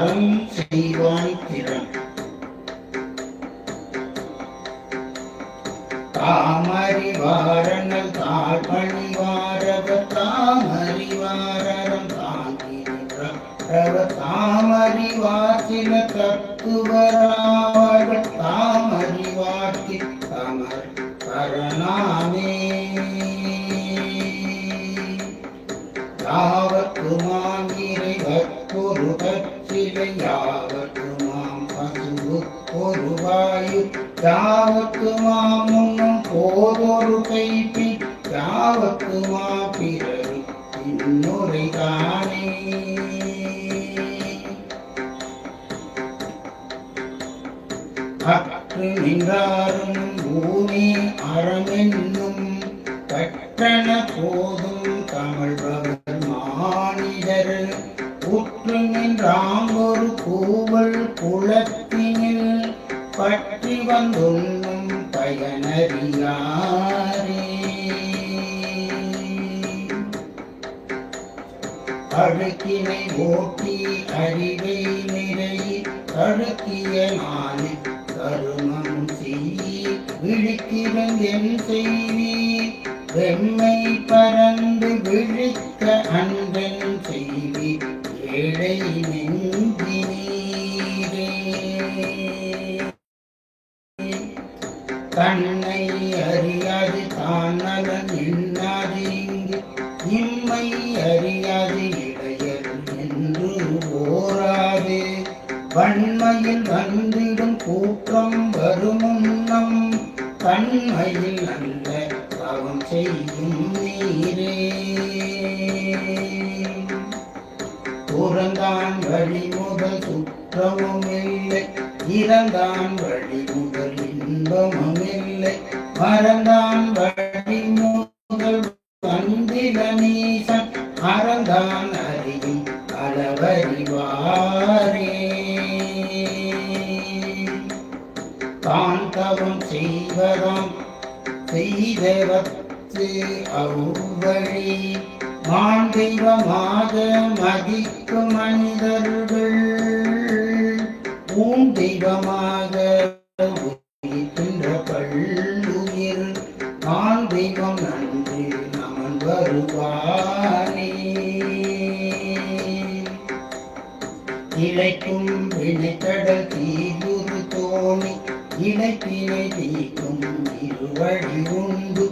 அறம் செய்வான் திறன். தாமறிவாரனல் தாழ் பணிவாரவர் தாமறிவாரரம் தாங்கினர் தாமறிவார் சில தத்துவராவர்கள் தாமறிவார்க்கு தமர் பரணாமே. யாவர்க்குமாம் இறைவர்க்கொரு கற்சிலை யாவர்க்குமாம் பசுவு ஒரு வாயு யாவர்க்குமாம் முன்னும் போதொரு கைப்பி யாவர்க்குமா பிறரு இன்னொரு தானே. அற்று நின்றாரும் பூமி அறமென்னும் கற்றன போதும் தமிழ்பவர் மானிடர் உற்று நின்றாம் ஒரு கூவல் குளத்தினில் பற்றி வந்துண்ணும் பயனறியாரே. அழுக்கினை ஓட்டி அறிவை நிறை அழுக்கிய நாளை கருமம் செய்யி விழிக்கிறென் செய்வி வெம்மை பறந்து விழிக்க அன்பன் செய்வி ஏழை நெஞ்சினீரே. தன்னை அறியாது தான் நலன் எண்ணாது இங்கு இம்மை அறியாது இடையர் என்று ஓராது வன்மையில் வந்திடும் கூற்றம் வருமுன்னம் தன்மையில் நல்ல தவம் செய்யும் நீரே. புறந்தான் வழி முதல் சுற்றமும் இல்லை இறந்தான் வழி முதல் இன்பமும் இல்லை மறந்தான் வழி முதல் வந்தில நீசன் அறந்தான் அறியும் அளவறிவாரே. தான் தவம் செய்வதாம் செய்தவத்து அவ்வழி மான் தெய்வமாக மதிக்கும் மனிதர்கள் ஊன் தெய்வமாக உயிர்க்கின்ற பல்லுயிர் நான் தெய்வம் நன்றி நமன் வருவானே. இழைக்கும் வினைக்கடல் தீவுறு தோணி இழைப்பினை தீக்கும் இருவழி உண்டு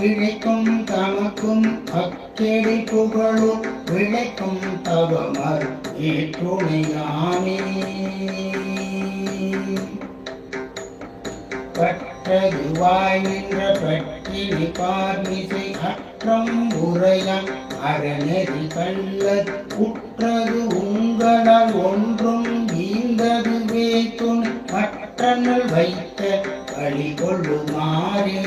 இழைக்கும் தமக்கும் அக்கெடி புகழும் விளைக்கும் தவமர் ஏற்றுணையாமே. பற்றதுவாய் நின்ற பற்றினி பார்மிசை அற்றம் உரையம் அறநெறி கள்ளத் உற்றது உங்களால் ஒன்றும் ஈந்ததுவே துணை மற்றனல் வைத்த வழி கொள்ளுமாறே.